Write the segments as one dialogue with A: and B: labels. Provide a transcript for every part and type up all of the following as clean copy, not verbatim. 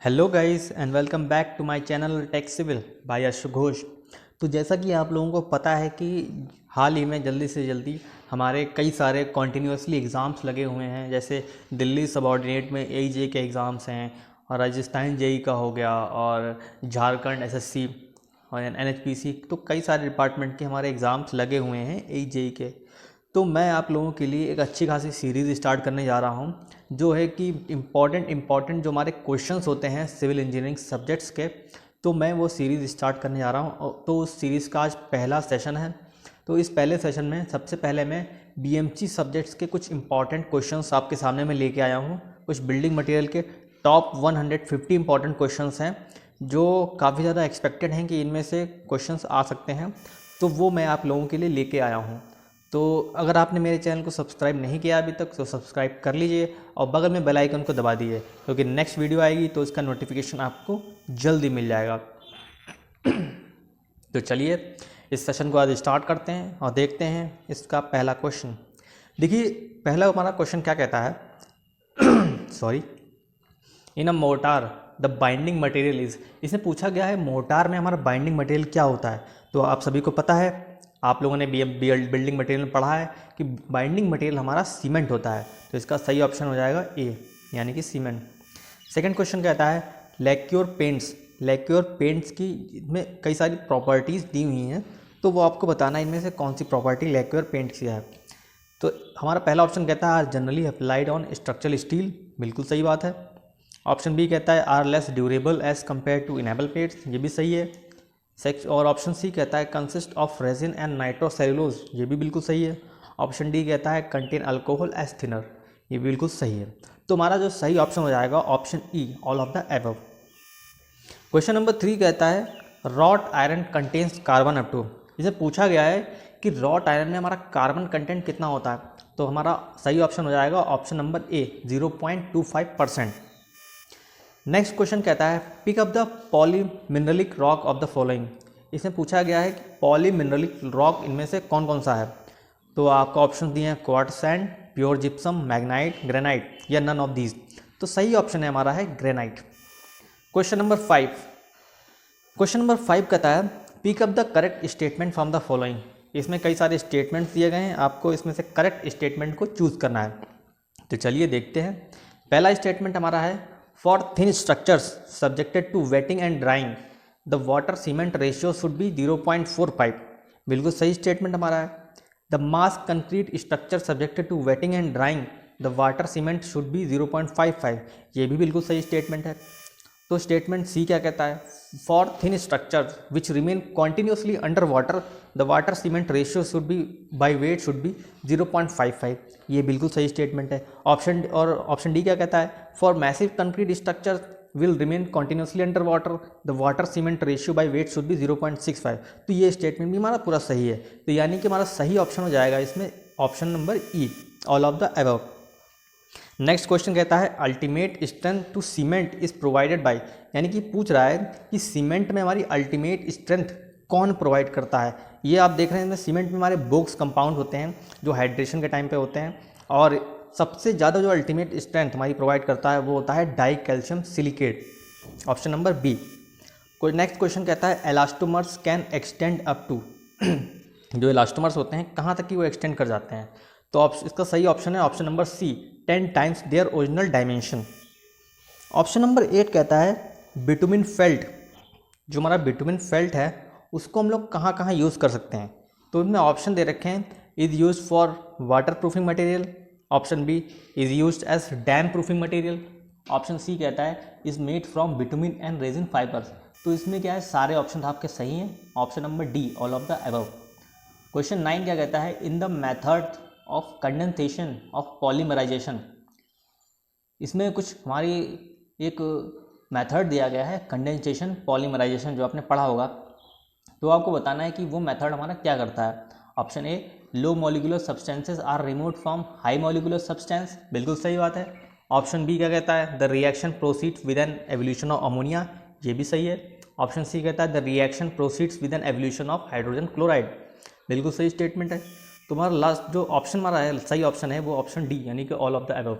A: Hello guys and welcome back to my channel Tech Civil by Yash Ghosh. तो जैसा कि आप लोगों को पता है कि हाल ही में जल्दी से जल्दी हमारे कई सारे कॉन्टीन्यूसली एग्ज़ाम्स लगे हुए हैं। जैसे दिल्ली सबऑर्डिनेट में AEJ के एग्ज़ाम्स हैं और राजस्थान JEE का हो गया और झारखंड SSC और NHPC। तो कई सारे डिपार्टमेंट के हमारे एग्ज़ाम्स लगे हुए हैं AEJ के। तो मैं आप लोगों के लिए एक अच्छी खासी सीरीज़ स्टार्ट करने जा रहा हूँ, जो है कि इम्पॉर्टेंट जो हमारे क्वेश्चंस होते हैं सिविल इंजीनियरिंग सब्जेक्ट्स के। तो मैं वो सीरीज़ स्टार्ट करने जा रहा हूँ। तो उस सीरीज़ का आज पहला सेशन है। तो इस पहले सेशन में सबसे पहले मैं BMC सब्जेक्ट्स के कुछ इंपॉर्टेंट क्वेश्चंस आपके सामने मैं लेके आया हूँ। कुछ बिल्डिंग मटेरियल के टॉप 150 इंपॉर्टेंट क्वेश्चंस हैं जो काफ़ी ज़्यादा एक्सपेक्टेड हैं कि इनमें से क्वेश्चंस आ सकते हैं। तो वो मैं आप लोगों के लिए लेके आया हूँ। तो अगर आपने मेरे चैनल को सब्सक्राइब नहीं किया अभी तक तो सब्सक्राइब कर लीजिए और बगल में बेल आइकन को दबा दीजिए, क्योंकि नेक्स्ट वीडियो आएगी तो इसका नोटिफिकेशन आपको जल्दी मिल जाएगा। तो चलिए इस सेशन को आज स्टार्ट करते हैं और देखते हैं इसका पहला क्वेश्चन। देखिए पहला हमारा क्वेश्चन क्या कहता है sorry, in a mortar the binding material is. इसमें पूछा गया है मोर्टार में हमारा बाइंडिंग मटेरियल क्या होता है। तो आप सभी को पता है, आप लोगों ने बिल्डिंग मटेरियल में पढ़ा है कि बाइंडिंग मटेरियल हमारा सीमेंट होता है। तो इसका सही ऑप्शन हो जाएगा ए, यानी कि सीमेंट। सेकंड क्वेश्चन कहता है लैक्योर पेंट्स। लैक्योर पेंट्स की में कई सारी प्रॉपर्टीज़ दी हुई हैं, तो वो आपको बताना है इनमें से कौन सी प्रॉपर्टी लैक्योर पेंट की है। तो हमारा पहला ऑप्शन कहता है are generally applied on structural steel, बिल्कुल सही बात है। ऑप्शन बी कहता है are less durable as compared to enamel paints, ये भी सही है। और ऑप्शन सी कहता है consist of resin and nitrocellulose, ये भी बिल्कुल सही है। ऑप्शन डी कहता है कंटेन अल्कोहल एज थिनर, ये बिल्कुल सही है। तो हमारा जो सही ऑप्शन हो जाएगा option E, all of the above. Question number 3 कहता है wrought iron contains carbon up to. इसे पूछा गया है कि रॉट आयरन में हमारा कार्बन कंटेंट कितना होता है। तो हमारा सही ऑप्शन हो जाएगा option number A, 0.25%। Next question कहता है pick up the polymineralic rock of the following. इसमें पूछा गया है कि पॉलीमिनरलिक रॉक इनमें से कौन कौन सा है। तो आपको ऑप्शन दिए हैं quartz sand, pure gypsum, Magnite, granite या नन ऑफ दीज। तो सही ऑप्शन है हमारा है ग्रेनाइट। क्वेश्चन नंबर 5 कहता है pick up the correct statement from the following. इसमें कई सारे स्टेटमेंट्स दिए गए हैं, आपको इसमें से करेक्ट स्टेटमेंट को चूज करना है। तो चलिए देखते हैं। पहला स्टेटमेंट हमारा है for thin structures subjected to wetting and drying the water cement ratio should be 0.45, बिल्कुल सही स्टेटमेंट हमारा है। The mass concrete structure subjected to wetting and drying the water cement should be 0.55, ये भी बिल्कुल सही स्टेटमेंट है। तो स्टेटमेंट सी क्या कहता है for thin structure which remain continuously under water the water cement ratio should B by wait should be 0.55, ये बिल्कुल सही स्टेटमेंट है। ऑप्शन डी क्या कहता है for massive concrete structure will remain continuously under water the water cement ratio by wait should be 0.65। तो ये statement भी हमारा पूरा सही है। तो यानी कि हमारा सही ऑप्शन हो जाएगा इसमें option number E, all of the above. Next question कहता है ultimate strength to cement is provided by, यानी कि पूछ रहा है कि सीमेंट में हमारी अल्टीमेट स्ट्रेंथ कौन प्रोवाइड करता है। ये आप देख रहे हैं सीमेंट में हमारे बोक्स कंपाउंड होते हैं जो हाइड्रेशन के टाइम पे होते हैं, और सबसे ज़्यादा जो अल्टीमेट स्ट्रेंथ हमारी प्रोवाइड करता है वो होता है di calcium silicate, option number B. कोई नेक्स्ट क्वेश्चन कहता है elastomers can extend up to. जो इलास्टोमर्स होते हैं कहाँ तक कि वो एक्सटेंड कर जाते हैं। तो इसका सही ऑप्शन है option number C, 10 times their original dimension. Option number 8 कहता है बिटुमिन फेल्ट। जो हमारा बिटुमिन फेल्ट है उसको हम लोग कहाँ कहाँ यूज़ कर सकते हैं। तो इनमें ऑप्शन दे रखे हैं is use for water proofing material, option B is use as damp proofing material, option C कहता है is made from bitumen and resin fibres. तो इसमें क्या है सारे ऑप्शन आपके सही हैं, option number D, all of the above. Question 9 क्या कहता है in the method of condensation of polymerization. इसमें कुछ हमारी एक मेथड दिया गया है कंडेंसेशन पॉलीमराइजेशन, जो आपने पढ़ा होगा। तो आपको बताना है कि वो मेथड हमारा क्या करता है। Option A low molecular substances are removed from high molecular substance, बिल्कुल सही बात है। ऑप्शन बी क्या कहता है the reaction proceeds with an evolution of ammonia, ये भी सही है। ऑप्शन सी कहता है the reaction proceeds with an evolution of hydrogen chloride, बिल्कुल सही स्टेटमेंट है। तुम्हारा लास्ट जो ऑप्शन हमारा है सही ऑप्शन है वो ऑप्शन डी, यानी कि ऑल ऑफ द अबव।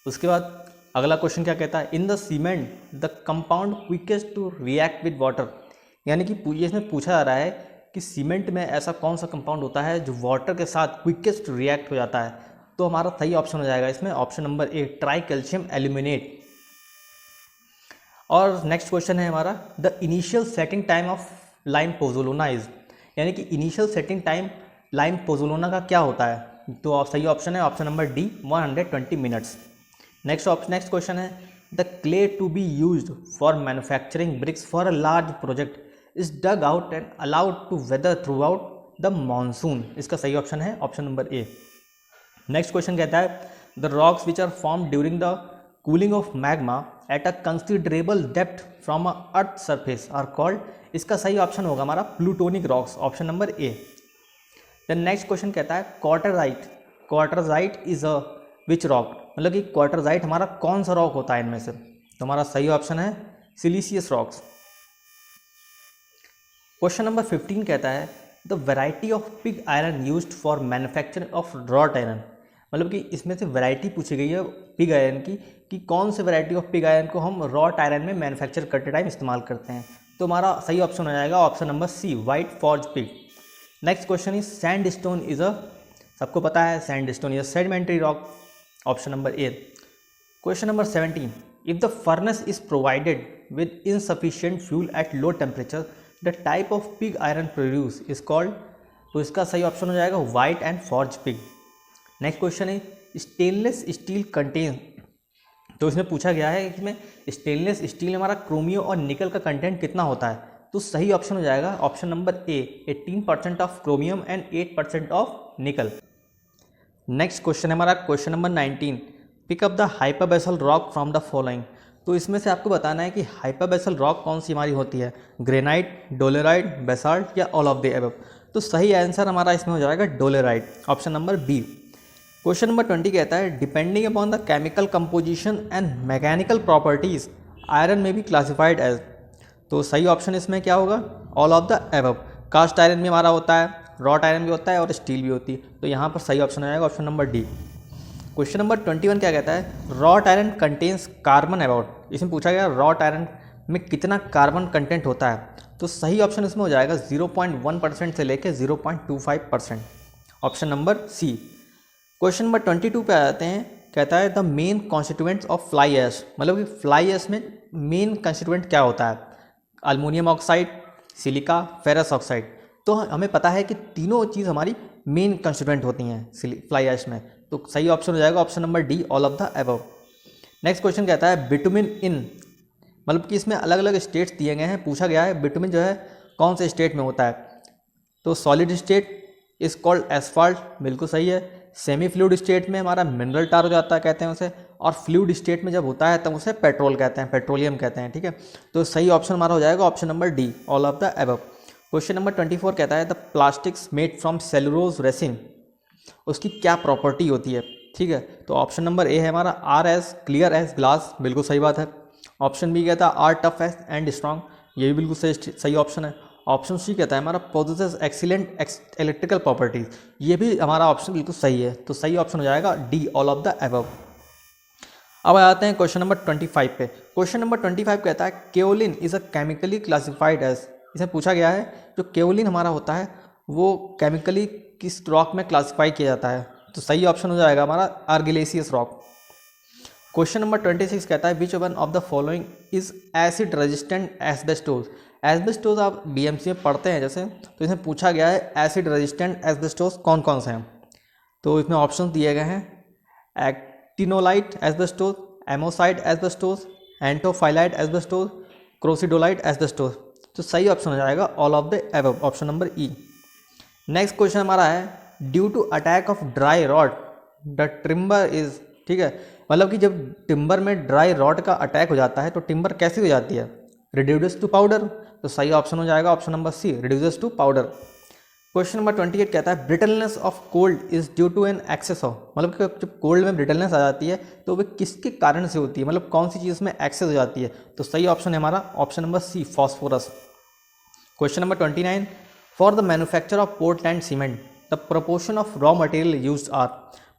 A: उसके बाद अगला क्वेश्चन क्या कहता है, in the cement the compound quickest to react with water, यानी कि इसमें पूछा जा रहा है कि सीमेंट में ऐसा कौन सा कंपाउंड होता है जो वाटर के साथ क्विकेस्ट रिएक्ट हो जाता है। तो हमारा सही ऑप्शन हो जाएगा इसमें option number A, tricalcium aluminate. और नेक्स्ट क्वेश्चन है हमारा, the initial setting time of lime pozzolana is, यानी कि initial setting time lime pozzolana का क्या होता है। तो सही ऑप्शन है option number D, 120 minutes. Next question है, the clay to be used for manufacturing bricks for a large project is dug out and allowed to weather throughout the monsoon. इसका सही ऑप्शन है option number A. Next question कहता है, the rocks which are form during the cooling of magma at a considerable depth from a earth surface are called. इसका सही ऑप्शन होगा हमारा plutonic rocks, option number A. Then next question कहता है, क्वार्टरजाइट is a which rock, मतलब कि क्वार्टरजाइट हमारा कौन सा रॉक होता है इनमें से। तो हमारा सही ऑप्शन है सिलिशियस रॉक्स। क्वेश्चन नंबर 15 कहता है, the variety of pig iron used for manufacturing of wrought iron, मतलब कि इसमें से वैरायटी पूछी गई है पिग आयरन की कि कौन से वैरायटी ऑफ पिग आयरन को हम रॉट आयरन में मैन्युफैक्चर करते टाइम इस्तेमाल करते हैं। तो हमारा सही ऑप्शन हो जाएगा option number C, white forge pig. Next question is, sandstone is a, सबको पता है sandstone is a sedimentary rock, option number A. Question number 17, if the furnace is provided with insufficient fuel at low temperature the type of pig iron produce is called. तो इसका सही option हो जाएगा white and forge pig. Next question है, stainless steel contain, तो इसमें पूछा गया है इसमें स्टेनलेस स्टील हमारा क्रोमियम और निकल का कंटेंट कितना होता है। तो सही ऑप्शन हो जाएगा option number A, 18% of chromium and 8% of nickel. Next question है हमारा question number 19, pick up the hyperbasal rock from the following. तो इसमें से आपको बताना है कि हाइपरबेसल रॉक कौन सी हमारी होती है, ग्रेनाइट, डोलेराइट, बेसाल्ट या ऑल ऑफ द अबव। तो सही आंसर हमारा इसमें हो जाएगा dolerite, option number B. Question number 20 कहता है, depending upon the chemical composition and mechanical properties iron may be classified as. तो सही ऑप्शन इसमें क्या होगा, all of the above. Cast iron भी हमारा होता है, रॉट आयरन भी होता है और स्टील भी होती है। तो यहाँ पर सही ऑप्शन हो जाएगा option number D. Question number 21 क्या कहता है, wrought iron contains carbon about, इसमें पूछा गया रॉट आयरन में कितना कार्बन कंटेंट होता है। तो सही ऑप्शन इसमें हो जाएगा 0.1% से लेकर 0.25%, option number C. Question number 22 पे आ जाते हैं, कहता है the main constituents of fly ash, मतलब कि फ्लाई ऐश में मेन कंस्टिट्यूएंट क्या होता है, aluminium oxide, silica, ferrous oxide. तो हमें पता है कि तीनों चीज़ हमारी मेन कंस्टिट्यूएंट होती हैं फ्लाई ऐश में। तो सही ऑप्शन हो जाएगा option number D, all of the above. Next question कहता है, बिटुमिन इन, मतलब कि इसमें अलग अलग स्टेट्स दिए गए हैं, पूछा गया है बिटुमिन जो है कौन से स्टेट में होता है। तो solid state is called asphalt, बिल्कुल सही है। सेमी फ्लूइड स्टेट में हमारा मिनरल टार हो जाता है, कहते हैं उसे, और फ्लूइड स्टेट में जब होता है तब उसे पेट्रोल कहते हैं, पेट्रोलियम कहते हैं, ठीक है। तो सही ऑप्शन हमारा हो जाएगा option number D, all of the above. Question number 24 कहता है, the plastics made from cellulose resin, उसकी क्या प्रॉपर्टी होती है, ठीक है। तो ऑप्शन नंबर ए है हमारा are as clear as glass, बिल्कुल सही बात है। ऑप्शन बी कहता है are tough as and strong, ये भी बिल्कुल सही ऑप्शन है। ऑप्शन सी कहता है हमारा पोजेसेस एक्सीलेंट इलेक्ट्रिकल प्रॉपर्टीज, ये भी हमारा ऑप्शन बिल्कुल सही है। तो सही ऑप्शन हो जाएगा D, all of the above. अब आते हैं क्वेश्चन नंबर 25 पे। क्वेश्चन नंबर 25 कहता है, kaolin is a chemically classified as, इसमें पूछा गया है जो केओलिन हमारा होता है वो केमिकली किस रॉक में क्लासिफाई किया जाता है। तो सही ऑप्शन हो जाएगा हमारा आर्गिलेसियस रॉक। क्वेश्चन नंबर 26 कहता है, which one of the following is acid resistant asbestos. Asbestos आप बीएमसी में पढ़ते हैं जैसे, तो इसमें पूछा गया है एसिड रेजिस्टेंट एस्बेस्टोज कौन कौन से हैं। तो इसमें ऑप्शन दिए गए हैं, एक्टिनोलाइट एस्बेस्टोज, एमोसाइड एस्बेस्टोज, एंटोफाइलाइट एस्बेस्टोज, क्रोसिडोलाइट एस्बेस्टोज। तो सही ऑप्शन हो जाएगा all of the above, option number E. Next question हमारा है, due to attack of dry rot the timber is, ठीक है, मतलब कि जब टिम्बर में ड्राई रॉड का अटैक हो जाता है तो टिम्बर कैसी हो जाती है, रिड्यूस टू पाउडर। तो सही ऑप्शन हो जाएगा option number C, reduce to powder. Question number 28 कहता है, brittleness of cold is due to an excess of, मतलब कि जब कोल्ड में ब्रिटलनेस आ जाती है तो वह किसके कारण से होती है, मतलब कौन सी चीज़ में एक्सेस हो जाती है। तो सही ऑप्शन है हमारा option number C, phosphorus. Question number 29, for the manufacture of Portland cement the proportion of raw material used are,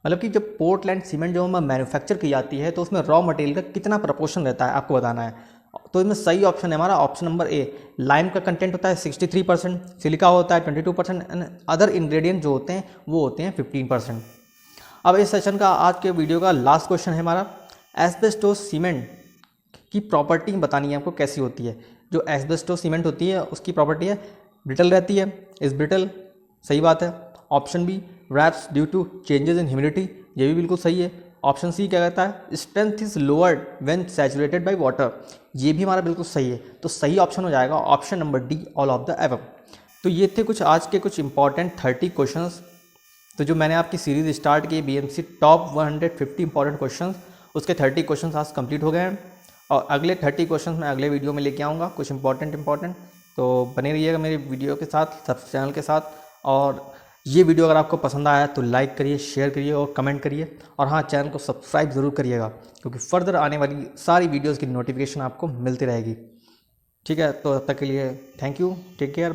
A: मतलब कि जब पोर्टलैंड सीमेंट जो मैन्युफैक्चर की जाती है तो उसमें रॉ मटेरियल का कितना प्रपोर्शन रहता है आपको बताना है। तो इसमें सही ऑप्शन है हमारा ऑप्शन नंबर ए। लाइम का कंटेंट होता है 63%, सिलिका होता है 22% एंड अदर इंग्रेडिएंट जो होते हैं वो होते हैं 15%। अब इस सेशन का आज के वीडियो का लास्ट क्वेश्चन है हमारा, एस्बेस्टोस सीमेंट की प्रॉपर्टी बतानी है आपको कैसी होती है। जो एस्बेस्टोस सीमेंट होती है उसकी प्रॉपर्टी है ब्रिटल रहती है, इज ब्रिटल, सही बात है। Option B warps due to changes in humidity, ये भी बिल्कुल सही है। ऑप्शन सी क्या कहता है strength is lowered when saturated by water, ये भी हमारा बिल्कुल सही है। तो सही ऑप्शन हो जाएगा option number D all of the above. तो ये थे कुछ आज के कुछ इंपॉर्टेंट 30 क्वेश्चंस। तो जो मैंने आपकी सीरीज़ स्टार्ट की बीएमसी टॉप 150 इंपॉर्टेंट क्वेश्चंस, उसके 30 क्वेश्चंस आज कंप्लीट हो गए हैं और अगले 30 क्वेश्चंस मैं अगले वीडियो में लेके आऊँगा कुछ इंपॉर्टेंट। तो बने रहिएगा मेरे वीडियो के साथ, सब चैनल के साथ। और ये वीडियो अगर आपको पसंद आया तो लाइक करिए, शेयर करिए और कमेंट करिए। और हाँ, चैनल को सब्सक्राइब ज़रूर करिएगा क्योंकि फर्दर आने वाली सारी वीडियोज़ की नोटिफिकेशन आपको मिलती रहेगी। ठीक है, तो तब तक के लिए थैंक यू, टेक केयर।